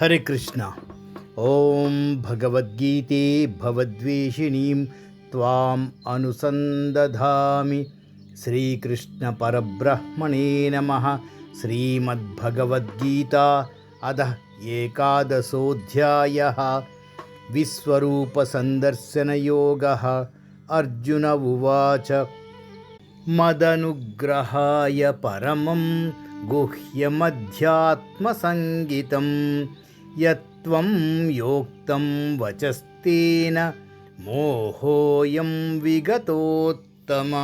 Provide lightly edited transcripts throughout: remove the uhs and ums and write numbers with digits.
ಹರೇ ಕೃಷ್ಣ. ಓಂ ಭಗವದ್ಗೀತೆ ಭವದ್ವೇಷಿಣೀಂ ತ್ವಾಂ ಅನುಸಂದಧಾಮಿ. ಶ್ರೀಕೃಷ್ಣ ಪರಬ್ರಹ್ಮಣೇ ನಮಃ. ಶ್ರೀಮದ್ಭಗವದ್ಗೀತಾ ಅಧಃ ಏಕಾದಶೋऽಧ್ಯಾಯಃ. ವಿಶ್ವರೂಪಸಂದರ್ಶನಯೋಗಃ. ಅರ್ಜುನ ಉವಾಚ ಮದನುಗ್ರಹಾಯ ಪರಮಂ ಗುಹ್ಯಮಧ್ಯಾತ್ಮಸಂಗಿತಂ ಯತ್ವಂ ಯೋಕ್ತಂ ವಚಸ್ತೇನ ಮೋಹೋಯಂ ವಿಗತೋತ್ತಮ.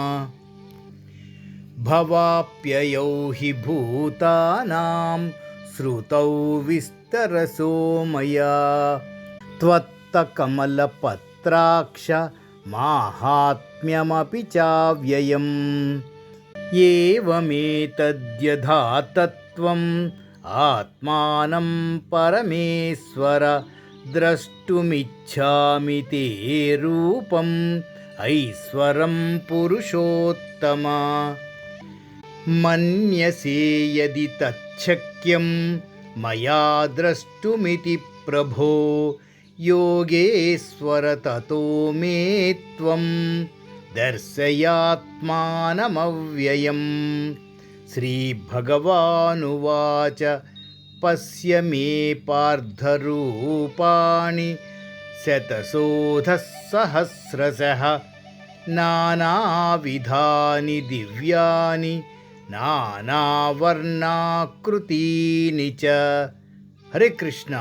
ಭವಾಪ್ಯಯೌ ಹಿ ಭೂತಾನಾಂ ಶ್ರುತೌ ವಿಸ್ತರಸೋ ಮಯಾ ತ್ವತ್ತಕಮಲಪತ್ರಾಕ್ಷ ಮಾಹಾತ್ಮ್ಯಮಪಿ ಚಾವ್ಯಯಂ. ಏವಮೇತದ್ಯಥಾ ತತ್ವಂ ಆತ್ಮಾನಂ ಪರಮೇಶ್ವರ ದ್ರಷ್ಟುಮಿಚ್ಛಾಮಿ ತೇ ರೂಪಂ ಐಶ್ವರಂ ಪುರುಷೋತ್ತಮ. ಮನ್ಯಸೇ ಯದಿ ತಚ್ಛಕ್ಯಂ ಮಯಾ ದ್ರಷ್ಟುಮಿತಿ ಪ್ರಭೋ ಯೋಗೇಶ್ವರ ತತೋ ಮೇ ತ್ವಂ ದರ್ಶಯಾತ್ಮಾನಮವ್ಯಯಂ. ಶ್ರೀಭಗವಾನುವಾಚ ಪಶ್ಯ ಮೇ ಪಾರ್ಥರೂಪಾಣಿ ಶತಶೋಧಸಹಸ್ರಶಃ ನಾನಾವಿಧಾನಿ ದಿವ್ಯಾನಿ ನಾನಾವರ್ಣಾಕೃತೀನಿ ಚ. ಹರೇ ಕೃಷ್ಣ.